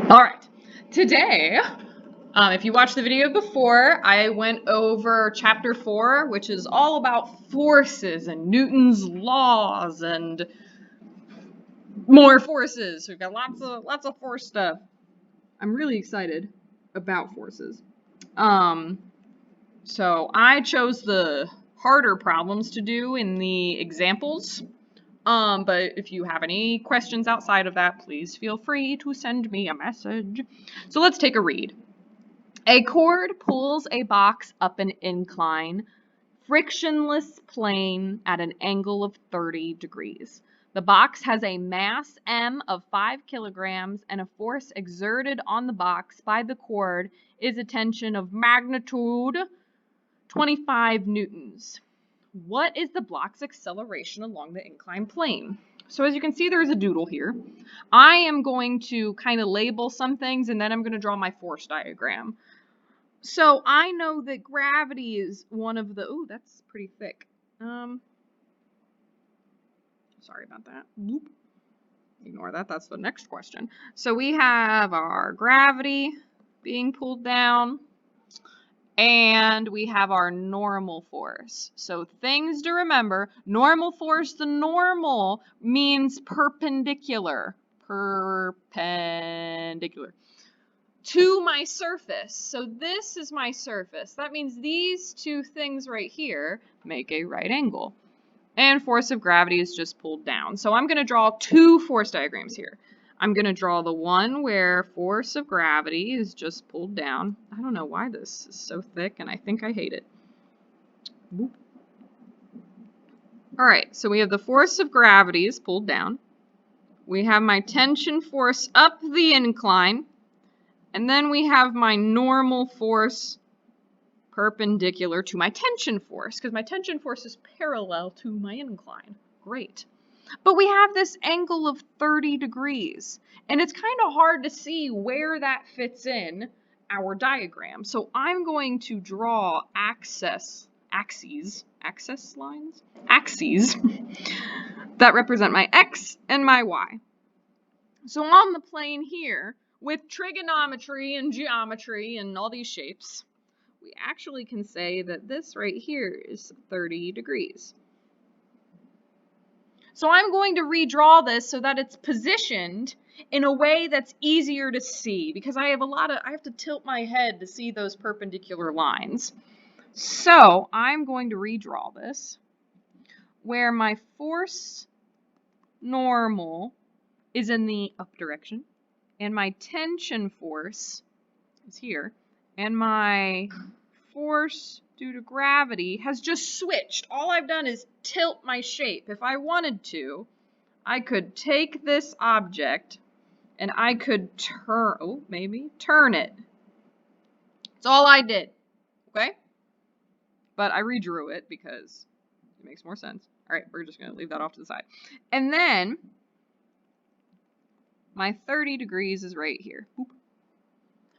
All right, today, if you watched the video before, I went over chapter 4, which is all about forces and Newton's laws and more forces. We've got lots of force stuff. I'm really excited about forces. So I chose the harder problems to do in the examples. But if you have any questions outside of that, please feel free to send me a message. So let's take a read. A cord pulls a box up an incline, frictionless plane at an angle of 30 degrees. The box has a mass m of 5 kilograms and a force exerted on the box by the cord is a tension of magnitude 25 newtons. What is the block's acceleration along the inclined plane? So as you can see, there's a doodle here. I am going to kind of label some things and then I'm going to draw my force diagram. So I know that gravity is one of the, ooh, that's pretty thick. Sorry about that. Whoop. Ignore that, that's the next question. So we have our gravity being pulled down. And we have our normal force. So things to remember, normal force, the normal means perpendicular to my surface. So this is my surface. That means these two things right here make a right angle. And force of gravity is just pulled down. So I'm going to draw two force diagrams here. I'm going to draw the one where force of gravity is just pulled down. I don't know why this is so thick, and I think I hate it. Boop. All right, so we have the force of gravity is pulled down. We have my tension force up the incline, and then we have my normal force perpendicular to my tension force, because my tension force is parallel to my incline. Great. But we have this angle of 30 degrees, and it's kind of hard to see where that fits in our diagram. So I'm going to draw axes that represent my x and my y. So on the plane here, with trigonometry and geometry and all these shapes, we actually can say that this right here is 30 degrees. So I'm going to redraw this so that it's positioned in a way that's easier to see, because I have to tilt my head to see those perpendicular lines. So I'm going to redraw this where my force normal is in the up direction and my tension force is here and my force due to gravity has just switched. All I've done is tilt my shape. If I wanted to, I could take this object and I could turn it. That's all I did, okay? But I redrew it because it makes more sense. All right, we're just going to leave that off to the side. And then my 30 degrees is right here. Boop.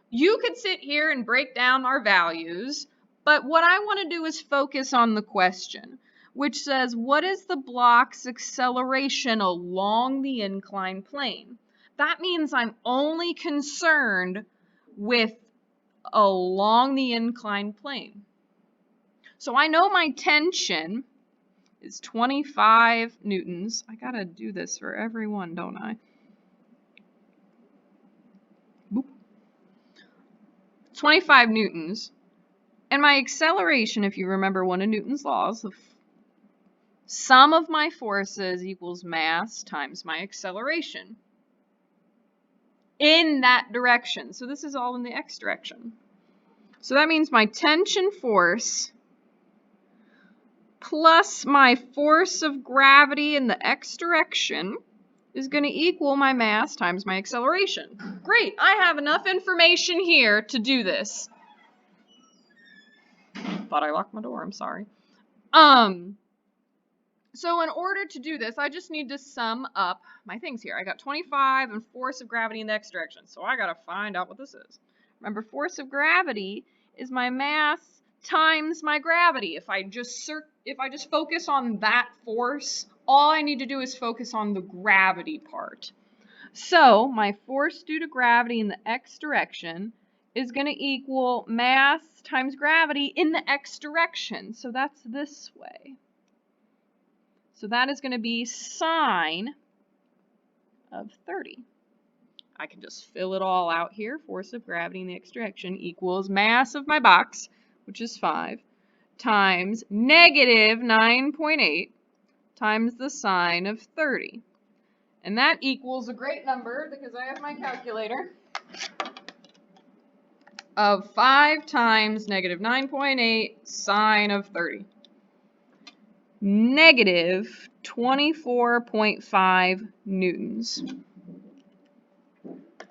You could sit here and break down our values, but what I want to do is focus on the question, which says, what is the block's acceleration along the inclined plane? That means I'm only concerned with along the inclined plane. So I know my tension is 25 newtons. I gotta do this for everyone, don't I? Boop. 25 newtons. And my acceleration, if you remember one of Newton's laws, the sum of my forces equals mass times my acceleration in that direction. So this is all in the x direction. So that means my tension force plus my force of gravity in the x direction is going to equal my mass times my acceleration. Great, I have enough information here to do this. Thought I locked my door, I'm sorry. So in order to do this, I just need to sum up my things here. I got 25 and force of gravity in the x direction, so I got to find out what this is. Remember, force of gravity is my mass times my gravity. If I just focus on that force, all I need to do is focus on the gravity part. So my force due to gravity in the x direction is going to equal mass times gravity in the x direction. So that's this way. So that is going to be sine of 30. I can just fill it all out here. Force of gravity in the x direction equals mass of my box, which is 5, times negative 9.8 times the sine of 30. And that equals a great number, because I have my calculator, of 5 times negative 9.8 sine of 30. Negative 24.5 newtons.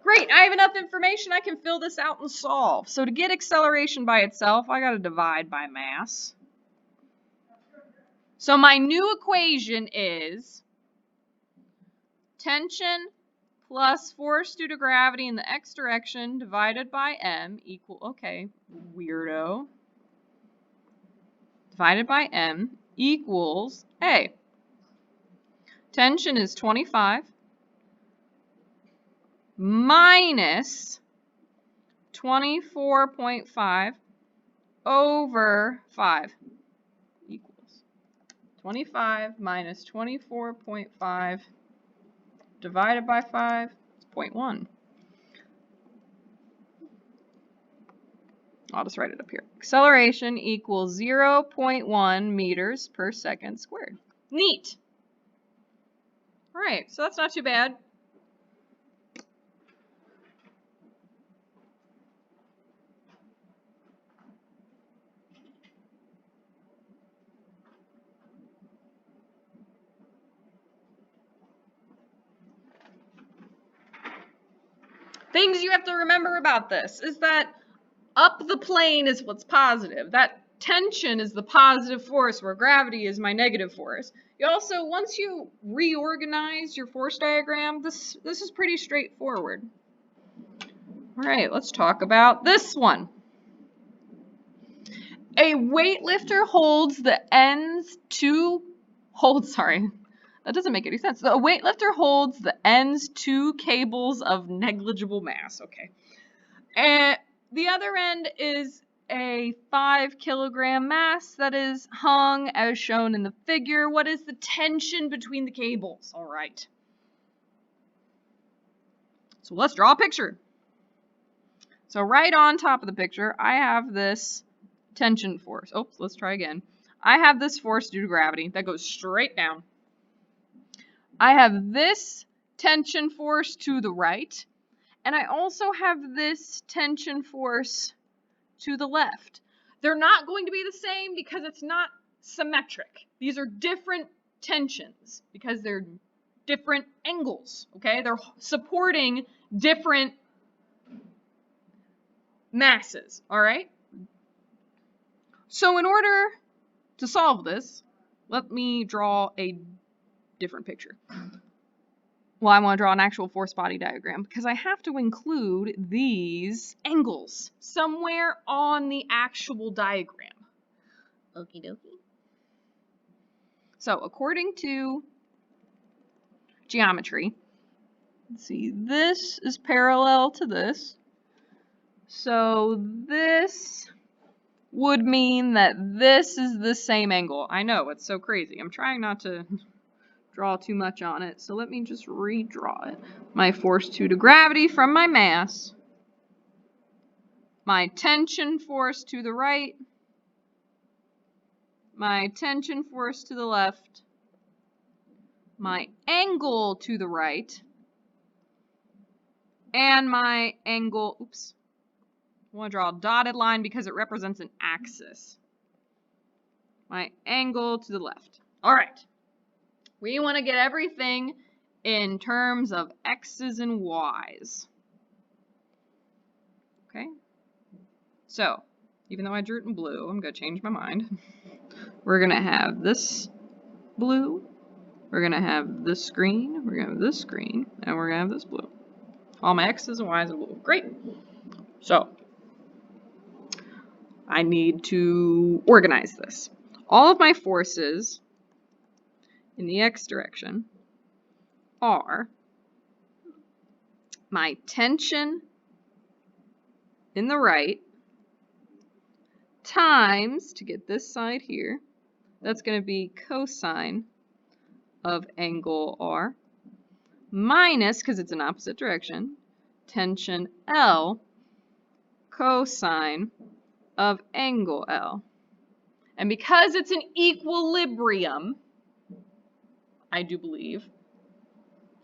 Great, I have enough information, I can fill this out and solve. So to get acceleration by itself, I got to divide by mass. So my new equation is tension plus force due to gravity in the x direction divided by m equal, okay, weirdo, divided by m equals A. Tension is 25 minus 24.5 over 5 equals 25 minus 24.5 divided by 5 is 0.1. I'll just write it up here. Acceleration equals 0.1 meters per second squared. Neat. All right, so that's not too bad. Things you have to remember about this is that up the plane is what's positive. That tension is the positive force where gravity is my negative force. You also, once you reorganize your force diagram, this is pretty straightforward. All right, let's talk about this one. A weightlifter holds the ends that doesn't make any sense. A weightlifter holds the ends 2 cables of negligible mass. Okay. And the other end is a 5 kilogram mass that is hung as shown in the figure. What is the tension between the cables? All right. So let's draw a picture. So right on top of the picture, I have this tension force. Oops, let's try again. I have this force due to gravity that goes straight down. I have this tension force to the right, and I also have this tension force to the left. They're not going to be the same because it's not symmetric. These are different tensions because they're different angles, okay? They're supporting different masses, all right? So in order to solve this, let me draw a different picture. Well, I want to draw an actual force body diagram because I have to include these angles somewhere on the actual diagram. Okie dokie. So according to geometry, let's see, this is parallel to this. So this would mean that this is the same angle. I know, it's so crazy. I'm trying not to draw too much on it, so let me just redraw it. My force due to gravity from my mass, my tension force to the right, my tension force to the left, my angle to the right, and my angle, oops, I want to draw a dotted line because it represents an axis. My angle to the left. All right. We want to get everything in terms of x's and y's. Okay? So, even though I drew it in blue, I'm going to change my mind. We're going to have this blue, we're going to have this green, we're going to have this green, and we're going to have this blue. All my x's and y's are blue. Great. So, I need to organize this. All of my forces in the x direction are my tension in the right times, to get this side here, that's going to be cosine of angle R, minus, because it's in opposite direction, tension L cosine of angle L. And because it's an equilibrium, I do believe,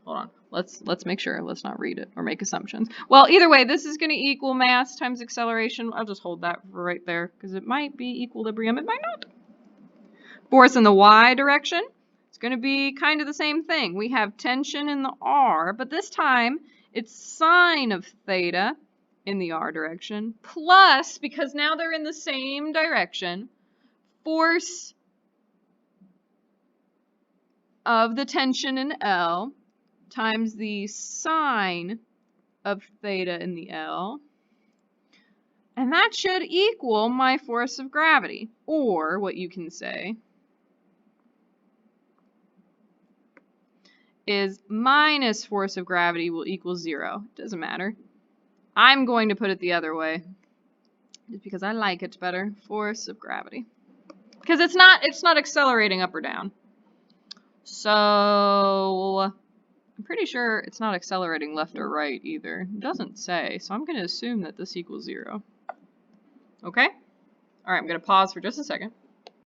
hold on, let's make sure, let's not read it or make assumptions. Well, either way, this is going to equal mass times acceleration. I'll just hold that right there because it might be equilibrium, it might not. Force in the y direction, it's going to be kind of the same thing. We have tension in the r, but this time it's sine of theta in the r direction, plus, because now they're in the same direction, force of the tension in L times the sine of theta in the L. And that should equal my force of gravity. Or what you can say is minus force of gravity will equal 0. It doesn't matter. I'm going to put it the other way just because I like it better. Force of gravity. Because it's not accelerating up or down. So I'm pretty sure it's not accelerating left or right either. It doesn't say, so I'm going to assume that this equals 0. Okay? All right, I'm going to pause for just a second.